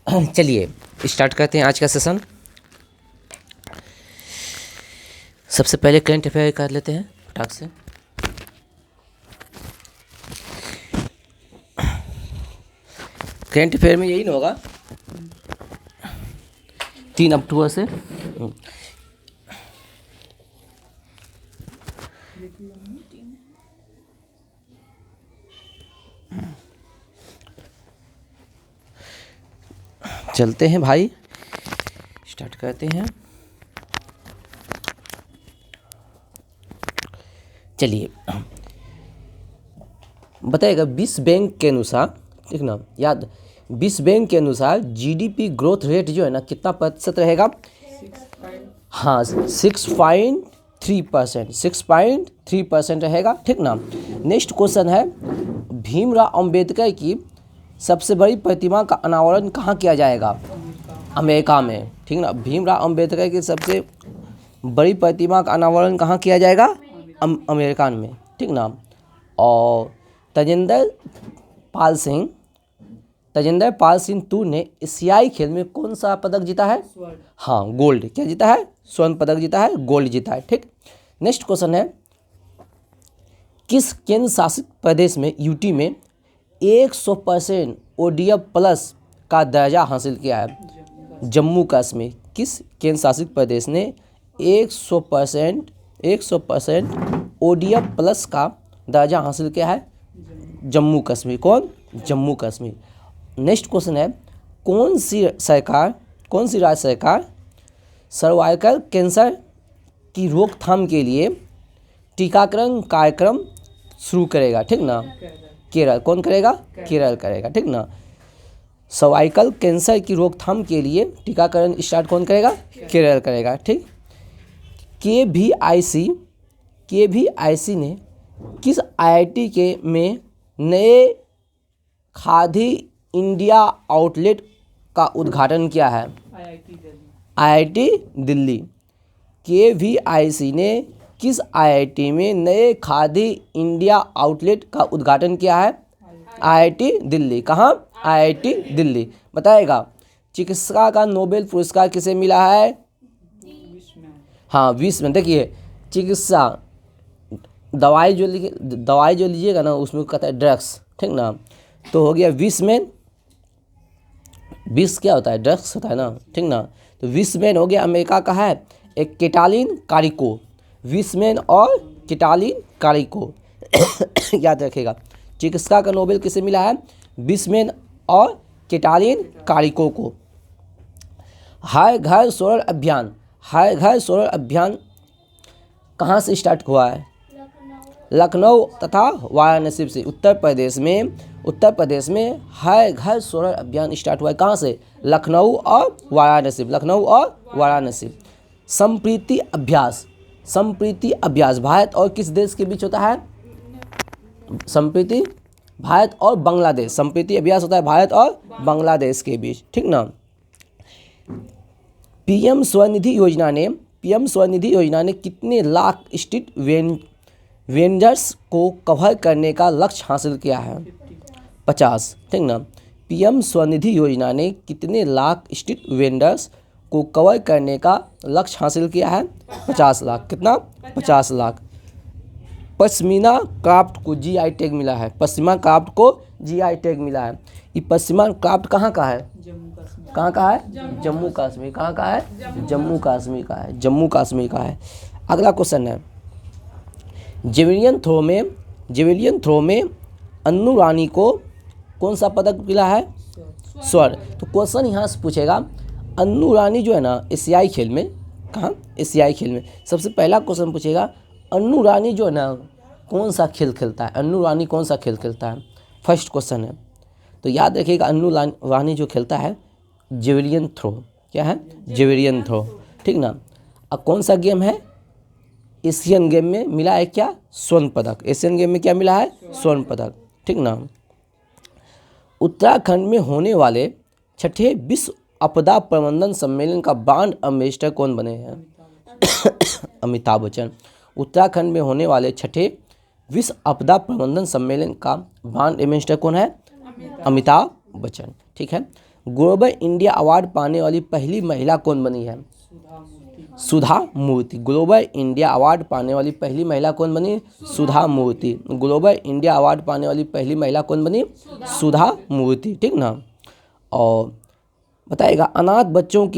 चलिए स्टार्ट करते हैं आज का सेशन। सबसे पहले करंट अफेयर कर लेते हैं फटाक से। करंट अफेयर में यही ना होगा 3 अक्टूबर से। चलते हैं भाई, स्टार्ट करते हैं। चलिए बताइएगा, विश्व बैंक के अनुसार, ठीक ना, याद, विश्व बैंक के अनुसार जीडीपी ग्रोथ रेट जो है ना कितना प्रतिशत रहेगा? हाँ 6.3%, 6.3% रहेगा, ठीक ना। नेक्स्ट क्वेश्चन है, भीमराव अंबेडकर की सबसे बड़ी प्रतिमा का अनावरण कहाँ किया जाएगा? अमेरिका में, ठीक ना। भीमराव अंबेडकर की सबसे बड़ी प्रतिमा का अनावरण कहाँ किया जाएगा? अमेरिका में, ठीक ना। और तजेंद्र पाल सिंह तूर ने एशियाई खेल में कौन सा पदक जीता है? हाँ गोल्ड, क्या जीता है? स्वर्ण पदक जीता है, गोल्ड जीता है, ठीक। नेक्स्ट क्वेश्चन है, किस केंद्र शासित प्रदेश में यूटी में 100% ODF प्लस का दर्जा हासिल किया है? जम्मू कश्मीर। किस केंद्र शासित प्रदेश ने 100% ODF प्लस का दर्जा हासिल किया है? जम्मू कश्मीर। कौन? जम्मू कश्मीर। नेक्स्ट क्वेश्चन है, कौन सी राज्य सरकार सर्वाइकल कैंसर की रोकथाम के लिए टीकाकरण कार्यक्रम शुरू करेगा? ठीक ना, केरल। कौन करेगा? केरल करेगा, ठीक ना। सर्वाइकल कैंसर की रोकथाम के लिए टीकाकरण स्टार्ट कौन करेगा? केरल करेगा, ठीक। KVIC ने किस IIT के में नए खादी इंडिया आउटलेट का उद्घाटन किया है? IIT दिल्ली। KVIC ने किस IIT में नए खादी इंडिया आउटलेट का उद्घाटन किया है? IIT दिल्ली। कहाँ? IIT दिल्ली। बताएगा, चिकित्सा का नोबेल पुरस्कार किसे मिला है? हाँ 20 में। देखिए चिकित्सा, दवाई जो लीजिएगा ना उसमें कहता है ड्रग्स, ठीक ना। तो हो गया 20 में। 20 क्या होता है? ड्रग्स होता है ना, ठीक ना। तो 20 में हो गया अमेरिका का है एक केटालिन कारिको। 20 में और केटालिन कारिको याद रखिएगा। चिकित्सा का नोबेल किसे मिला है? 20 में और केटालिन कारिको को। हर घर सोलर अभियान कहाँ से स्टार्ट हुआ है? लखनऊ तथा वाराणसी से। उत्तर प्रदेश में हर घर सोलर अभियान स्टार्ट हुआ है। कहाँ से? लखनऊ और वाराणसी। संप्रीति अभ्यास भारत और किस देश के बीच होता है? संप्रीति भारत और बांग्लादेश। संप्रीति अभ्यास होता है भारत और बांग्लादेश के बीच, ठीक ना। पीएम स्वनिधि योजना ने कितने लाख स्ट्रीट वेंडर्स को कवर करने का लक्ष्य हासिल किया है? 50, ठीक ना। पीएम स्वनिधि योजना ने कितने लाख स्ट्रीट वेंडर्स को कवर करने का लक्ष्य हासिल किया है? 50 लाख। कितना? 50 लाख। पश्मीना क्राफ्ट को GI टैग मिला है। पश्मीना क्राफ्ट को GI टैग मिला है। ये पश्मीना क्राफ्ट कहाँ का है? कहाँ का है? जम्मू कश्मीर। कहाँ का है? जम्मू कश्मीर का है। अगला क्वेश्चन है, जेवलिन थ्रो में अन्नू रानी को कौन सा पदक मिला है? स्वर्ण। तो क्वेश्चन यहाँ से पूछेगा, अन्नू रानी जो है ना एशियाई खेल में, कहाँ? एशियाई खेल में। सबसे पहला क्वेश्चन पूछेगा, अन्नू रानी जो है ना कौन सा खेल खेलता है? अन्नू रानी कौन सा खेल खेलता है? फर्स्ट क्वेश्चन है। तो याद रखिएगा, अन्नू रानी जो खेलता है जेवलिन थ्रो। क्या है? जेवलिन थ्रो, ठीक ना। अब कौन सा गेम है? एशियन गेम में मिला है क्या? स्वर्ण पदक। एशियन गेम में क्या मिला है? स्वर्ण पदक, ठीक ना। उत्तराखंड में होने वाले 6ठे विश्व आपदा प्रबंधन सम्मेलन का ब्रांड एम्बेसडर कौन बने हैं? अमिताभ बच्चन। उत्तराखंड में होने वाले 6ठे विश्व आपदा प्रबंधन सम्मेलन का ब्रांड एम्बेसडर कौन है? अमिताभ बच्चन, ठीक है। ग्लोबल इंडिया अवार्ड पाने वाली पहली महिला कौन बनी है? सुधा मूर्ति। ग्लोबल इंडिया अवार्ड पाने वाली पहली महिला कौन बनी? सुधा मूर्ति। ग्लोबल इंडिया अवार्ड पाने वाली पहली महिला कौन बनी? सुधा मूर्ति, ठीक ना। और बताएगा अनाथ बच्चों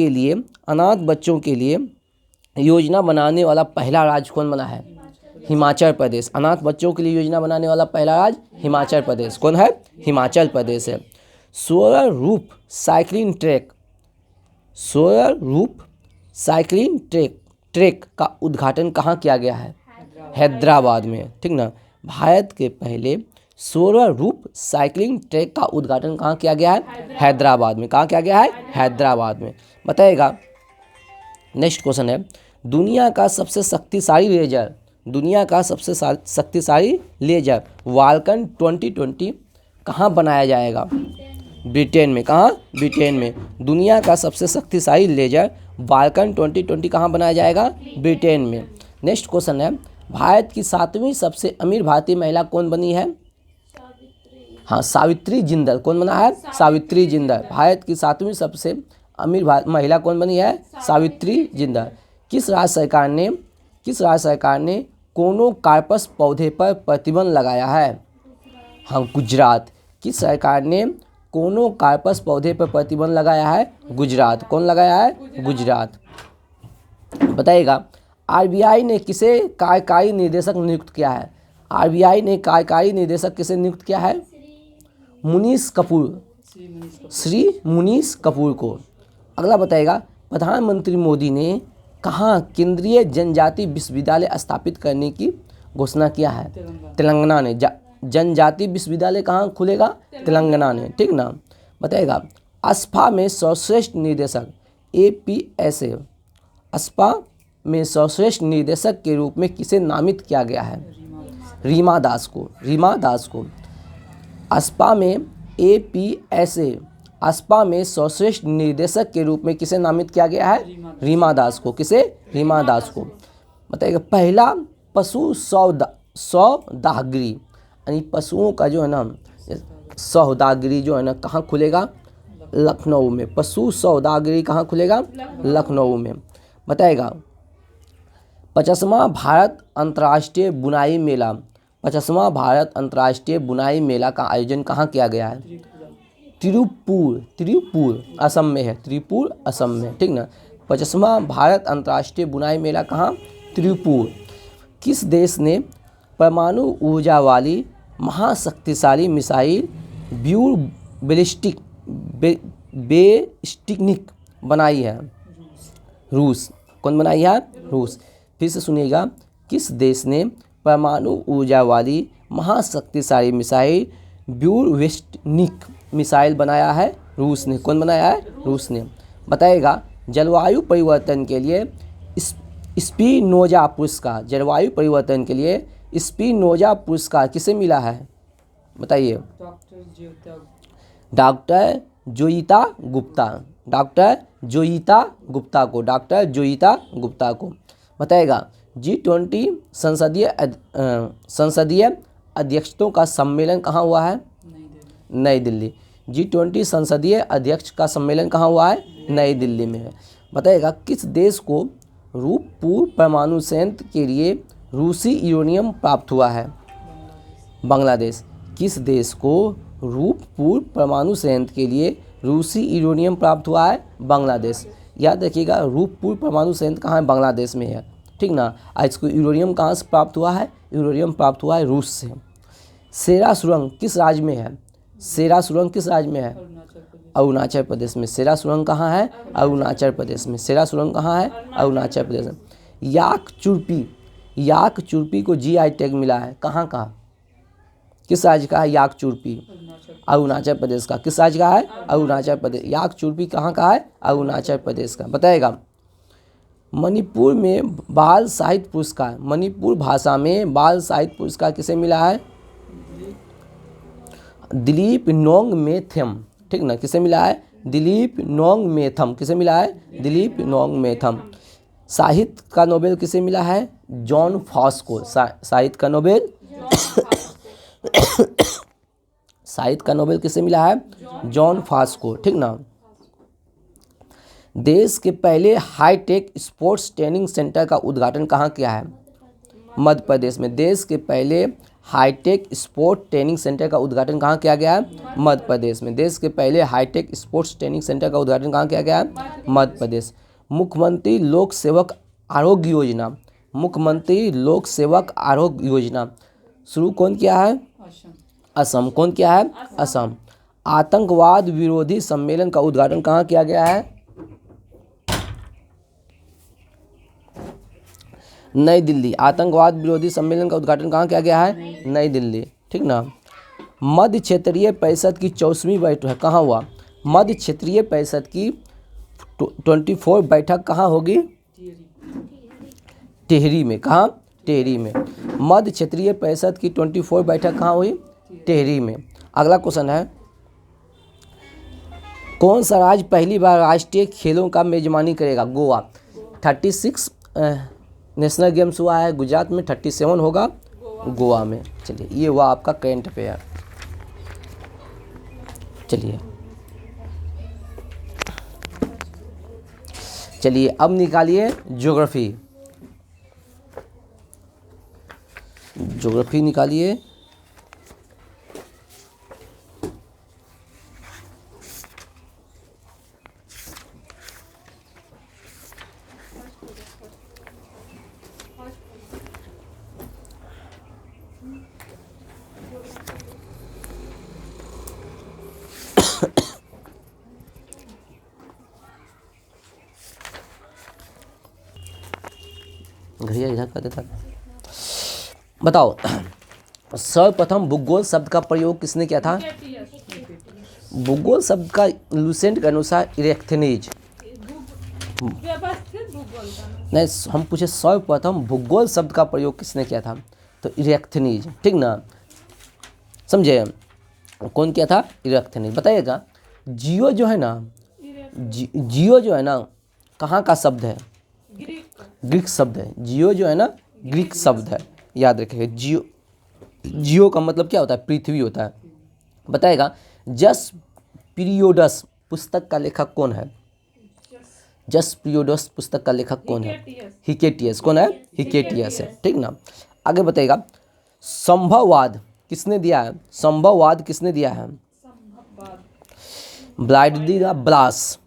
के लिए योजना बनाने वाला पहला राज्य कौन बना है? हिमाचल प्रदेश। अनाथ बच्चों के लिए योजना बनाने वाला पहला राज्य हिमाचल प्रदेश। कौन है? हिमाचल प्रदेश है। सोलर रूफ साइकिलिंग ट्रैक का उद्घाटन कहाँ किया गया है? हैदराबाद में, ठीक ना। भारत के पहले सोलर रूफ साइकिलिंग ट्रैक का उद्घाटन कहाँ किया गया है? हैदराबाद में। कहाँ किया गया है? हैदराबाद में। बताएगा नेक्स्ट क्वेश्चन है, दुनिया का सबसे शक्तिशाली लेजर वाल्कन 2020 कहाँ बनाया जाएगा? ब्रिटेन में। कहाँ? ब्रिटेन में। दुनिया का सबसे शक्तिशाली लेजर वाल्कन 2020 कहाँ बनाया जाएगा? ब्रिटेन में। नेक्स्ट क्वेश्चन है, भारत की 7वीं सबसे अमीर भारतीय महिला कौन बनी है? हाँ, सावित्री जिंदल। कौन बना है? सावित्री जिंदल। भारत की 7वीं सबसे अमीर महिला कौन बनी है? सावित्री जिंदल। किस राज्य सरकार ने कोनोकार्पस पौधे पर प्रतिबंध लगाया है? हाँ, गुजरात। किस सरकार ने कोनोकार्पस पौधे पर प्रतिबंध लगाया है? गुजरात। कौन लगाया है? गुजरात। बताइएगा आरबीआई ने किसे कार्यकारी निदेशक नियुक्त किया है? आरबीआई ने कार्यकारी निदेशक किसे नियुक्त किया है? श्री मुनीष कपूर को। अगला बताएगा प्रधानमंत्री मोदी ने कहाँ केंद्रीय जनजाति विश्वविद्यालय स्थापित करने की घोषणा किया है? तेलंगाना ने। जनजाति विश्वविद्यालय कहाँ खुलेगा? तेलंगाना ने, ठीक ना। बताएगा अस्पा में सर्वश्रेष्ठ निदेशक APSA अस्पा में सर्वश्रेष्ठ निदेशक के रूप में किसे नामित किया गया है? रीमा दास को। अस्पा में अस्पा में सर्वश्रेष्ठ निदेशक के रूप में किसे नामित किया गया है? रीमा दास को। किसे? रीमा दास को। बताइएगा पहला पशु सौदागरी यानी पशुओं का जो है ना सौदागरी जो है ना कहाँ खुलेगा? लखनऊ में। पशु सौदागरी कहाँ खुलेगा? लखनऊ में। बताएगा 50वां भारत अंतर्राष्ट्रीय बुनाई बुनाई मेला का आयोजन कहाँ किया गया है? त्रिपुर असम में है। त्रिपुर असम में, ठीक ना। 50वां भारत अंतर्राष्ट्रीय बुनाई मेला कहाँ? त्रिपुर। किस देश ने परमाणु ऊर्जा वाली महाशक्तिशाली मिसाइल बेस्टिकनिक बनाई है? रूस। कौन बनाई है? रूस। फिर से सुनिएगा किस देश ने परमाणु ऊर्जा वाली महाशक्तिशाली मिसाइल ब्यूरवेस्टनिक मिसाइल बनाया है? रूस ने। कौन बनाया है? रूस ने। बताएगा जलवायु परिवर्तन के लिए स्पिनोजा पुरस्कार किसे मिला है? बताइए। डॉक्टर जोयिता गुप्ता को। बताएगा G20 संसदीय अध्यक्षों का सम्मेलन कहाँ हुआ है? नई दिल्ली। G20 संसदीय अध्यक्ष का सम्मेलन कहाँ हुआ है? नई दिल्ली में है। बताइएगा किस देश को रूपपुर परमाणु संयंत्र के लिए रूसी यूरेनियम प्राप्त हुआ है? बांग्लादेश। किस देश को रूपपुर परमाणु संयंत्र के लिए रूसी यूरेनियम प्राप्त हुआ है? बांग्लादेश। याद रखिएगा रूपपुर परमाणु संयंत्र कहाँ है? बांग्लादेश में है, ठीक ना। आज इसको यूरेनियम कहाँ से प्राप्त हुआ है? यूरेनियम प्राप्त हुआ है रूस से। सेरा सुरंग किस राज्य में है? अरुणाचल प्रदेश में। सेरा सुरंग कहाँ है? अरुणाचल प्रदेश में। सेरा सुरंग कहाँ है? अरुणाचल प्रदेश में। याक चुरपी को GI टैग मिला है, कहाँ का? किस राज्य का है याक चुरपी? अरुणाचल प्रदेश का। किस राज्य का है? अरुणाचल प्रदेश। याक चुरपी कहाँ का है? अरुणाचल प्रदेश का। बताएगा मणिपुर में बाल साहित्य पुरस्कार, मणिपुर भाषा में बाल साहित्य पुरस्कार किसे मिला है? दिलीप नोंगमेथम, ठीक ना। किसे मिला है? दिलीप नोंगमेथम। किसे मिला है? दिलीप नोंगमेथम। साहित्य का नोबेल किसे मिला है? जॉन फॉस को। साहित्य का नोबेल साहित्य का नोबेल किसे मिला है? जॉन फॉस को, ठीक ना। देश के पहले हाईटेक स्पोर्ट्स ट्रेनिंग सेंटर का उद्घाटन कहाँ किया है? मध्य प्रदेश में। देश के पहले हाईटेक स्पोर्ट्स ट्रेनिंग सेंटर का उद्घाटन कहाँ किया गया है? मध्य प्रदेश में। देश के पहले हाईटेक स्पोर्ट्स ट्रेनिंग सेंटर का उद्घाटन कहाँ किया गया है? मध्य प्रदेश। मुख्यमंत्री लोक सेवक आरोग्य योजना, मुख्यमंत्री लोक सेवक आरोग्य योजना शुरू कौन किया है? असम। कौन किया है? असम। आतंकवाद विरोधी सम्मेलन का उद्घाटन कहाँ किया गया है? नई दिल्ली। आतंकवाद विरोधी सम्मेलन का उद्घाटन कहाँ किया गया है? नई दिल्ली। ठीक ना। मध्य क्षेत्रीय परिषद की 24वीं बैठक कहाँ हुआ? मध्य क्षेत्रीय परिषद की 24 बैठक कहाँ होगी? टिहरी में। कहाँ? टिहरी में। मध्य क्षेत्रीय परिषद की 24 बैठक कहाँ हुई? टिहरी में। अगला क्वेश्चन है, कौन सा राज्य पहली बार राष्ट्रीय खेलों का मेजबानी करेगा? गोवा। 36 नेशनल गेम्स हुआ है गुजरात में, 37 होगा गोवा में। चलिए, ये हुआ आपका करंट अफेयर। चलिए अब निकालिए ज्योग्राफी। ज्योग्राफी निकालिए। घड़िया इधर कर देता। बताओ, सर्वप्रथम भूगोल शब्द का प्रयोग किसने किया था? भूगोल शब्द का लुसेंट के अनुसार इरेक्थनीज। नहीं, हम पूछे सर्वप्रथम भूगोल शब्द का प्रयोग किसने किया था? तो इरेक्थनीज। ठीक ना, समझे? कौन किया था? इरेक्थनीज। बताइएगा, जियो जो है ना, जियो जो है ना, कहाँ का शब्द है? ग्रीक शब्द है। जियो जो है ना, ग्रीक शब्द है, याद रखिएगा। जियो, जियो का मतलब क्या होता है? पृथ्वी होता है। बताएगा, जस पीरियोडस पुस्तक का लेखक कौन है? जस पीरियोडस पुस्तक का लेखक कौन है? हिकेटियस। कौन है? हिकेटियस है। ठीक ना। आगे बताइएगा, संभववाद किसने दिया है? संभववाद किसने दिया है? ब्लाइड दी ला ब्लास।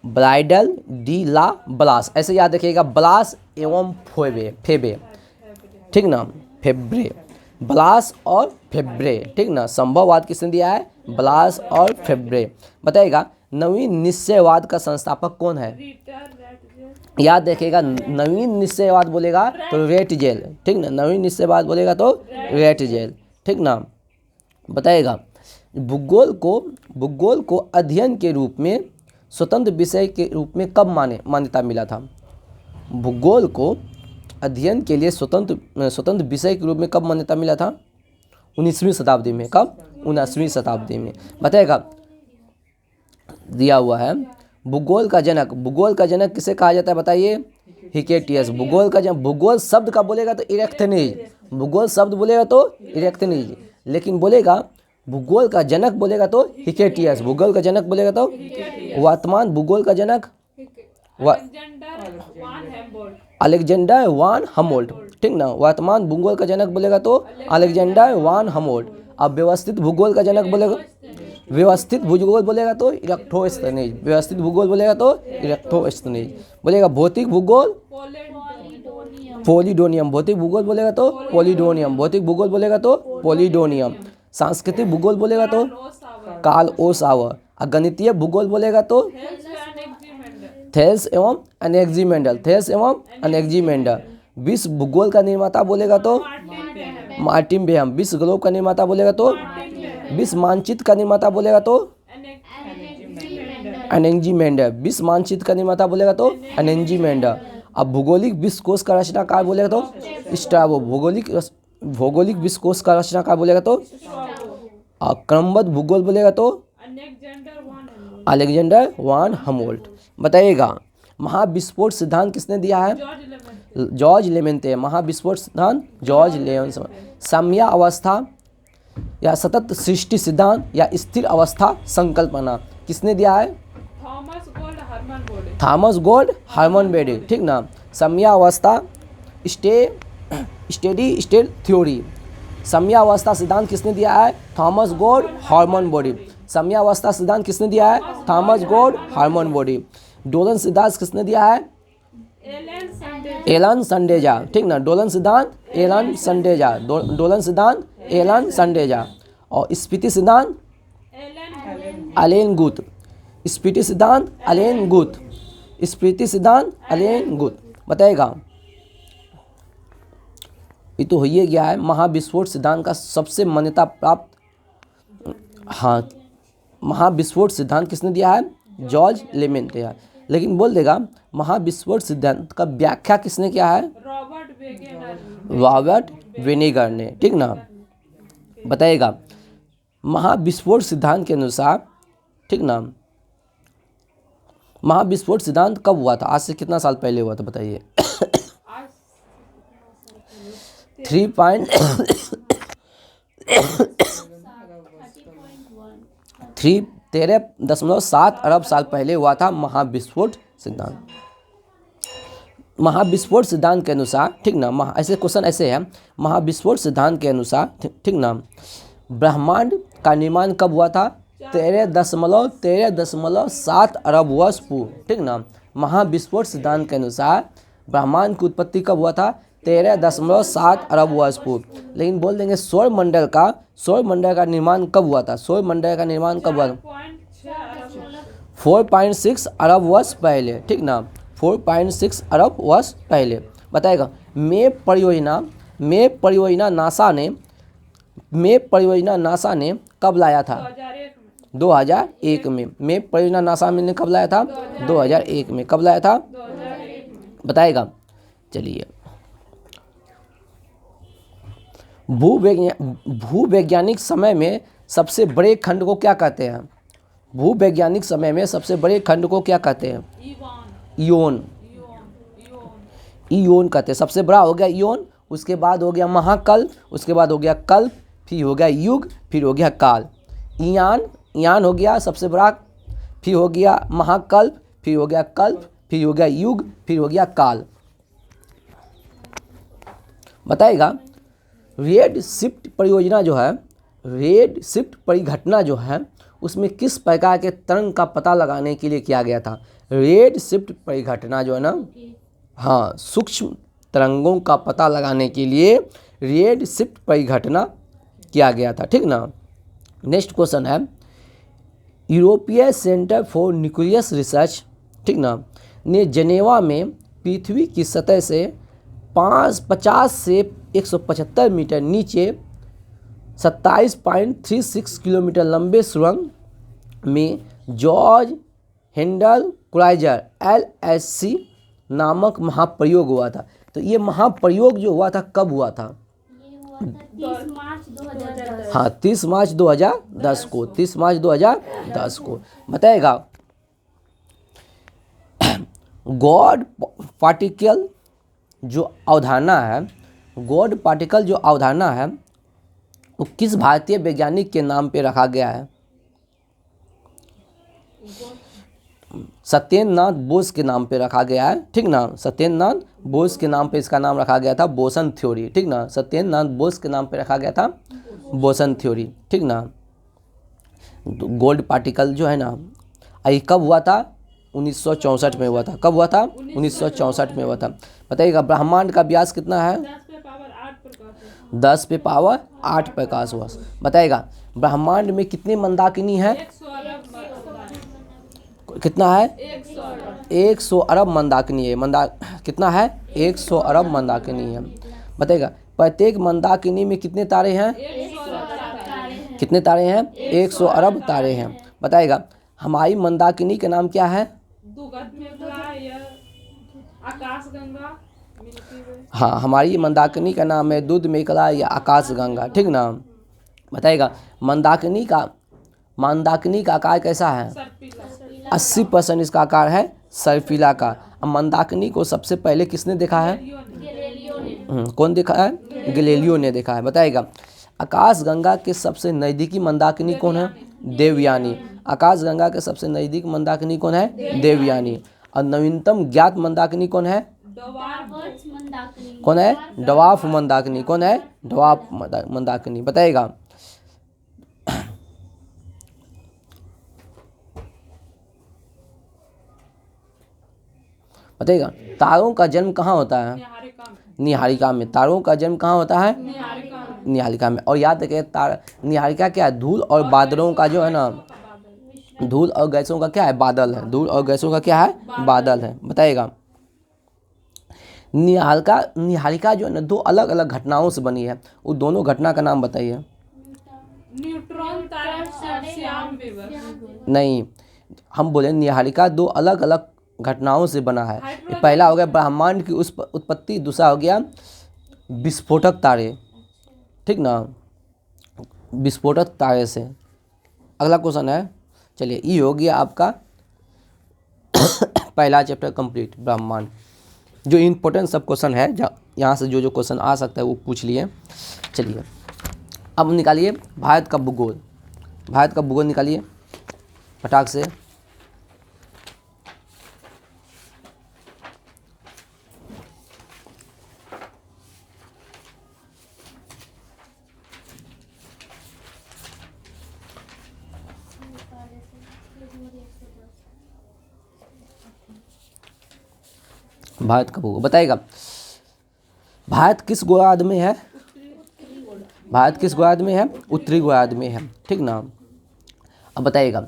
ब्राइडल डी ला ब्लास, ऐसे याद रखिएगा, ब्लास एवं फेबे। ठीक ना, फेब्रे। ब्लास और फेब्रे। ठीक ना, संभववाद किसने दिया है? ब्लास और फेब्रे। बताइएगा, नवीन निश्चयवाद का संस्थापक कौन है? याद रखिएगा, नवीन निश्चयवाद बोलेगा तो रेटजेल। ठीक ना, नवीन निश्चयवाद बोलेगा तो रेटजेल। ठीक ना। बताइएगा, भूगोल को अध्ययन के रूप में स्वतंत्र विषय के रूप में कब मान्यता मिला था? भूगोल को अध्ययन के लिए स्वतंत्र विषय के रूप में कब मान्यता मिला था? 19वीं शताब्दी में। कब? 19वीं शताब्दी में। बताएगा, दिया हुआ है, भूगोल का जनक किसे कहा जाता है? बताइए। हिकेटियस। भूगोल का जनक, भूगोल शब्द का बोलेगा तो इरेक्थनीज। भूगोल शब्द बोलेगा तो इरेक्थनीज, लेकिन बोलेगा भूगोल का जनक बोलेगा तो हिकेटियस। भूगोल का जनक बोलेगा तो वर्तमान भूगोल का जनक अलेक्जेंडर वान हमोल्ट। ठीक ना, वर्तमान भूगोल का जनक बोलेगा तो अलेक्जेंडर वान हमोल्ट। अब व्यवस्थित भूगोल का जनक बोलेगा, व्यवस्थित भूगोल बोलेगा तो इरेक्टोस्थनीज। व्यवस्थित भूगोल बोलेगा तो इरेक्टोस्थनीज। बोलेगा भौतिक भूगोल पोलिडोनियम। भौतिक भूगोल बोलेगा तो पोलिडोनियम। भौतिक भूगोल बोलेगा तो पोलिडोनियम। सांस्कृतिक भूगोल बोलेगा तो कार्ल ओ सावर। गणितीय भूगोल बोलेगा तो थेल्स एवं एनेक्जिमेंडल। थेल्स एवं एनेक्जिमेंडल। विश्व भूगोल का निर्माता बोलेगा तो मार्टिन बेहम। विश्व ग्लोब का निर्माता बोलेगा तो, विश्व मानचित्र का निर्माता बोलेगा तो एनेक्जिमेंडल। विश्व मानचित्र का निर्माता बोलेगा तो एनेक्जिमेंडल। अब भौगोलिक विश्वकोश का रचनाकार बोलेगा तो स्ट्रैबो। भौगोलिक विश्वकोश का रचनाकार बोलेगा तो क्रमबद्ध भूगोल बोलेगा तो अलेक्जेंडर वान हमोल्ट। बताइएगा, महाविस्फोट सिद्धांत किसने दिया है? जॉर्ज लेमेंते। महाविस्फोट सिद्धांत जॉर्ज लेमेंते। साम्या अवस्था या सतत सृष्टि सिद्धांत या स्थिर अवस्था संकल्पना किसने दिया है? थॉमस गोल्ड हार्मन बेडी, ठीक ना। समयावस्था स्टेडी स्टेट थ्योरी, समयावस्था सिद्धांत किसने दिया है? Thomas Gold Hermann Bondi. समयावस्था सिद्धांत किसने दिया है? Thomas Gold Hermann Bondi. डोलन सिद्धांत किसने दिया है? एलन संडेजा, ठीक ना। डोलन सिद्धांत एलन संडेजा, डोलन सिद्धांत एलन संडेजा। और स्पीति सिद्धांत अलेन गुथ, स्पीति सिद्धांत अलेन गुथ, स्पीति सिद्धांत अलेन गुथ। बताएगा ये तो हो ही गया है। महाविस्फोट सिद्धांत का सबसे मान्यता प्राप्त, हाँ, महाविस्फोट सिद्धांत किसने दिया है? जॉर्ज लेमेन ने दिया। लेकिन बोल देगा महाविस्फोट सिद्धांत का व्याख्या किसने किया है? रॉबर्ट वेनेगर ने, ठीक ना। बताइएगा महाविस्फोट सिद्धांत के अनुसार, ठीक ना, महाविस्फोट सिद्धांत कब हुआ था? आज से कितना साल पहले हुआ था बताइए? 13.7 अरब साल पहले हुआ था महाविस्फोट सिद्धांत। महाविस्फोट सिद्धांत के अनुसार, ठीक ना, ऐसे क्वेश्चन ऐसे है, महाविस्फोट सिद्धांत के अनुसार, ठीक ना, ब्रह्मांड का निर्माण कब हुआ था? 13.7 अरब वर्ष पूर्व, ठीक ना। महाविस्फोट सिद्धांत के अनुसार ब्रह्मांड की उत्पत्ति कब हुआ था? 13.7 अरब वर्ष पूर्व। लेकिन बोल देंगे सौर मंडल का निर्माण कब हुआ था? सौर मंडल का निर्माण कब हुआ था? 4.6 अरब वर्ष पहले, ठीक ना, 4.6 अरब वर्ष पहले। बताएगा मेप परियोजना नासा ने कब लाया था? 2001 में। मेप परियोजना नासा ने कब लाया था? 2001 में। कब लाया था? बताएगा। चलिए, भूवैज्ञानिक समय में सबसे बड़े खंड को क्या कहते हैं? भूवैज्ञानिक समय में सबसे बड़े खंड को क्या कहते हैं? इयोन कहते हैं। सबसे बड़ा हो गया इयोन, उसके बाद हो गया महाकल्प, उसके बाद हो गया कल्प, फिर हो गया युग, फिर हो गया काल। ईयान हो गया सबसे बड़ा, फिर हो गया महाकल्प, फिर हो गया कल्प, फिर हो गया युग, फिर हो गया काल। बताएगा रेड शिफ्ट परियोजना जो है, रेड शिफ्ट परिघटना जो है, उसमें किस प्रकार के तरंग का पता लगाने के लिए किया गया था? रेड शिफ्ट परिघटना जो है ना, हाँ, सूक्ष्म तरंगों का पता लगाने के लिए रेड शिफ्ट परिघटना किया गया था, ठीक ना। नेक्स्ट क्वेश्चन है, यूरोपीय सेंटर फॉर न्यूक्लियर रिसर्च, ठीक ना, ने जेनेवा में पृथ्वी की सतह से 50 से 175 मीटर नीचे 27.36 किलोमीटर लंबे सुरंग में जॉर्ज हेंडल क्राइजर LHC नामक महाप्रयोग हुआ था। तो ये महाप्रयोग जो हुआ था कब हुआ था? 30 मार्च 2010। हाँ, 30 मार्च 2010 को, 30 मार्च 2010 को। बताएगा गॉड पार्टिकल जो अवधारणा है, गॉड पार्टिकल जो अवधारणा है, वो किस भारतीय वैज्ञानिक के नाम पे रखा गया है? सत्येंद्र नाथ बोस के नाम पे रखा गया है, ठीक ना। सत्येंद्र नाथ बोस के नाम पे इसका नाम रखा गया था बोसन थ्योरी, ठीक ना। सत्येंद्र नाथ बोस के नाम पे रखा गया था बोसन थ्योरी, ठीक ना। गोल्ड पार्टिकल जो है ना, ये कब हुआ था? 1964 में हुआ था। कब हुआ था? 1964 में हुआ था। बताइएगा ब्रह्मांड का व्यास कितना है? 10 पे पावर 8 प्रकाश वर्ष। बताइएगा ब्रह्मांड में कितने मंदाकिनी है? कितना है? 100 अरब मंदाकिनी है। कितना है? 100 अरब मंदाकिनी है। बताइएगा प्रत्येक मंदाकिनी में कितने तारे हैं? कितने तारे हैं? 100 अरब तारे हैं। बताइएगा हमारी मंदाकिनी का नाम क्या है? हाँ, हमारी मंदाकिनी का नाम है दूध मेखला या आकाश गंगा, ठीक ना। बताइएगा मंदाकिनी का आकार कैसा है? 80% इसका आकार है सर्पिला का। अब मंदाकिनी को सबसे पहले किसने देखा है? कौन देखा है? गैलीलियो ने देखा है। बताइएगा आकाश गंगा के सबसे नज़दीकी मंदाकिनी कौन है? देवयानी। आकाशगंगा के सबसे नज़दीक मंदाकिनी कौन है? देवयानी। और नवीनतम ज्ञात मंदाकिनी कौन है? डॉवर्स मंदाकिनी। कौन है? डवार्फ मंदाकिनी। कौन है? डवार्फ मंदाकिनी। बताइएगा। बताइएगा, तारों का जन्म कहाँ होता है? निहारिका में। तारों का जन्म कहाँ होता है? निहारिका में। और याद रखिए, निहारिका क्या है? धूल और बादलों का जो है ना, धूल और गैसों का क्या है? बादल है। धूल और गैसों का क्या है? बादल है। बताइएगा, निहारिका जो है ना, दो अलग अलग घटनाओं से बनी है। वो दोनों घटना का नाम बताइए। न्यूट्रॉन श्याम विवर। नहीं, हम बोले निहारिका दो अलग अलग घटनाओं से बना है। पहला हो गया ब्रह्मांड की उत्पत्ति, दूसरा हो गया विस्फोटक तारे। ठीक ना, विस्फोटक तारे से। अगला क्वेश्चन है, चलिए, ये हो गया आपका पहला चैप्टर कंप्लीट, ब्रह्मांड। जो इम्पोर्टेंट सब क्वेश्चन है, यहाँ से जो जो क्वेश्चन आ सकता है वो पूछ लिए। चलिए, अब निकालिए भारत का भूगोल। भारत का भूगोल निकालिए फटाक से। भारत का भूगोल बताइएगा। भारत किस गोलार्ध में है? भारत किस गोलार्ध में है? उत्तरी गोलार्ध में है। ठीक ना। अब बताइएगा,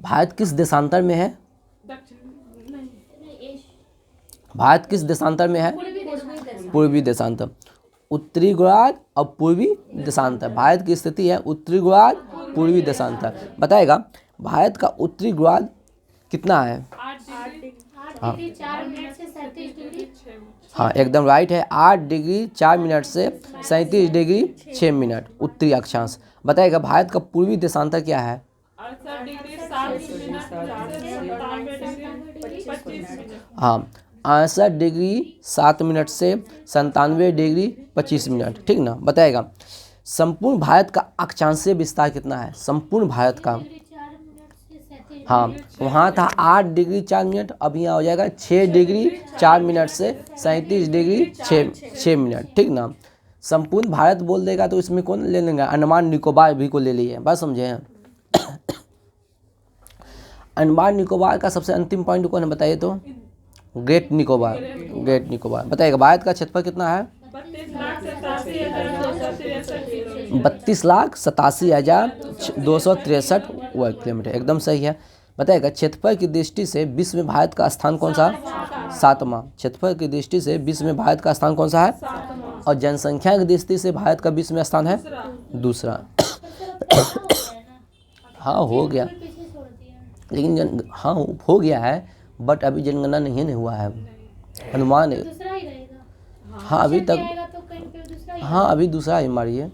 भारत किस देशांतर में है? भारत किस देशांतर में है? पूर्वी देशांतर। उत्तरी गोलार्ध और पूर्वी देशांतर। भारत की स्थिति है उत्तरी गोलार्ध, पूर्वी देशांतर। बताइएगा, भारत का उत्तरी गोलार्ध कितना है? 8 डिग्री 4 मिनट से 37 डिग्री। हाँ, एकदम राइट है। 8 डिग्री 4 मिनट से 37 डिग्री 6 मिनट उत्तरी अक्षांश। बताइएगा, भारत का पूर्वी देशांतर क्या है? 68 डिग्री 7 मिनट। हाँ, 68 डिग्री 7 मिनट से 97 डिग्री 25 मिनट। ठीक ना। बताइएगा, संपूर्ण भारत का अक्षांशीय विस्तार कितना है? संपूर्ण भारत का, हाँ, वहाँ था 8 डिग्री 4 मिनट, अब यहाँ हो जाएगा 6 डिग्री 4 मिनट से 37 डिग्री 6 मिनट। ठीक ना। संपूर्ण भारत बोल देगा तो इसमें कौन ले लेंगे? अंडमान निकोबार भी को ले लिए। बात समझे हैं? अंडमान निकोबार का सबसे अंतिम पॉइंट कौन है बताइए तो? ग्रेट निकोबार। ग्रेट निकोबार। बताइएगा, भारत का क्षेत्रफल कितना है? 32,87,263 वर्ग किलोमीटर। एकदम सही है। बताइएगा, क्षेत्रफल की दृष्टि से विश्व में भारत का स्थान कौन सा? 7वां। क्षेत्रफल की दृष्टि से विश्व में भारत का स्थान कौन सा है? और जनसंख्या की दृष्टि से भारत का विश्व में स्थान है? दूसरा। हाँ, हो गया, लेकिन हाँ हो गया है, बट अभी जनगणना नहीं हुआ है। अनुमान है। हाँ, अभी तक, हाँ, अभी दूसरा ही मारिए।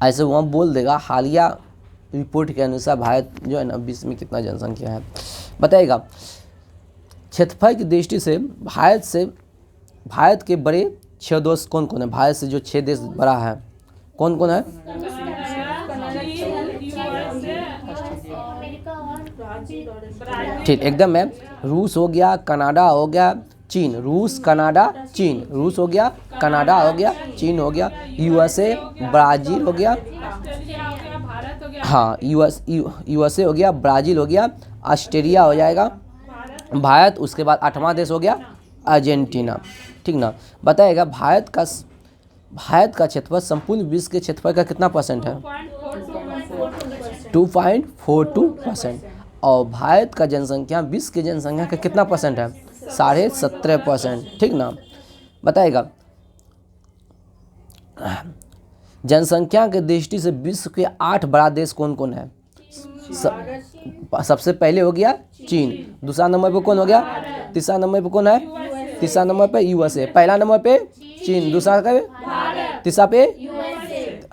ऐसे वहाँ बोल देगा हालिया रिपोर्ट के अनुसार भारत जो है ना विश्व में कितना जनसंख्या है। बताइएगा, क्षेत्रफल की दृष्टि से भारत के बड़े 6 देश कौन कौन है? भारत से जो 6 देश बड़ा है कौन कौन है? ठीक, एकदम है। रूस हो गया, कनाडा हो गया, चीन। रूस, कनाडा, चीन। रूस हो गया, कनाडा हो गया, चीन हो गया, यूएसए, ब्राज़ील हो गया, हाँ, यूएसए हो गया, ब्राज़ील हो गया, ऑस्ट्रेलिया हो जाएगा, भारत। उसके बाद 8वां देश हो गया अर्जेंटीना। ठीक ना। बताइएगा, भारत का क्षेत्रफल संपूर्ण विश्व के क्षेत्रफल का कितना परसेंट है? 2.42%। और भारत का जनसंख्या विश्व की जनसंख्या का कितना परसेंट है? 17.5%। ठीक ना। बताइएगा, जनसंख्या के दृष्टि से विश्व के 8 बड़ा देश कौन कौन है? सबसे पहले हो गया चीन, दूसरा नंबर पे कौन हो गया? तीसरा नंबर पे कौन है? तीसरा नंबर पे यूएसए। पहला नंबर पे चीन, दूसरा पे, तीसरा पे,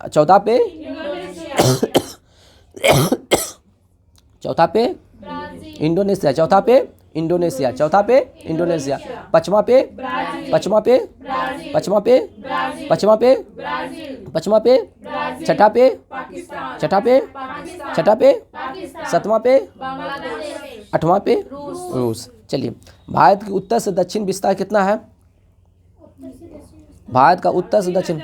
चौथा पे, चौथा पे इंडोनेशिया, चौथा पे इंडोनेशिया, चौथा पे इंडोनेशिया, पांचवा पे, छठा पे, 7वां पे, 8वां पे रूस। चलिए, भारत की उत्तर से दक्षिण विस्तार कितना है? भारत का उत्तर से दक्षिण,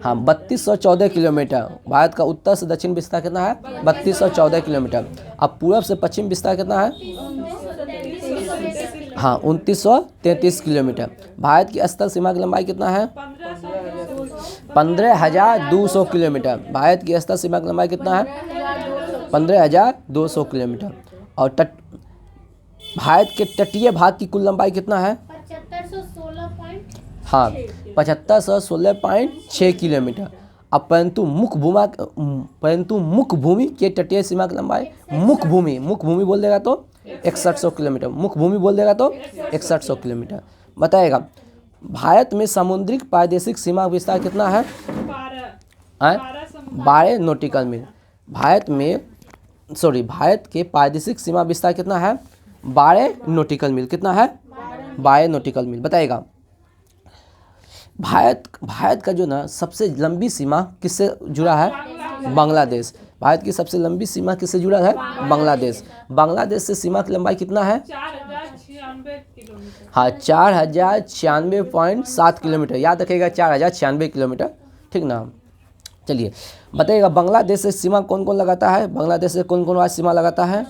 हाँ 3214 किलोमीटर। भारत का उत्तर से दक्षिण विस्तार कितना है? 3214 किलोमीटर। अब पूर्व से पश्चिम विस्तार कितना है? हाँ 2933 किलोमीटर। भारत की स्थल सीमा की लंबाई कितना है? 15,200 किलोमीटर। भारत की स्थल सीमा की लंबाई कितना है? 15,200 किलोमीटर। और भारत के तटीय भाग की कुल लंबाई कितना है? 7516 हाँ 7516.6 किलोमीटर। अब परंतु मुख्य भूमि के तटीय सीमा की लंबाई, मुख्य भूमि बोल देगा तो 6100 किलोमीटर। मुख्य भूमि बोल देगा तो 6100 किलोमीटर। बताएगा भारत में सामुद्रिक प्रादेशिक सीमा विस्तार कितना है? 12 नॉटिकल मील। भारत के प्रादेशिक सीमा विस्तार कितना है? 12 नॉटिकल मील। कितना है? 12 नॉटिकल मील। बताएगा भारत का जो ना सबसे लंबी सीमा किससे जुड़ा है? बांग्लादेश। भारत की सबसे लंबी सीमा किससे जुड़ा है? बांग्लादेश। बांग्लादेश से सीमा की लंबाई कितना है? 4096 किलोमीटर। हाँ 4096.7 किलोमीटर। याद रखिएगा 4096 किलोमीटर, ठीक ना। चलिए बताइएगा बांग्लादेश से सीमा कौन कौन लगाता है? बांग्लादेश से कौन कौन राज्य सीमा लगाता है?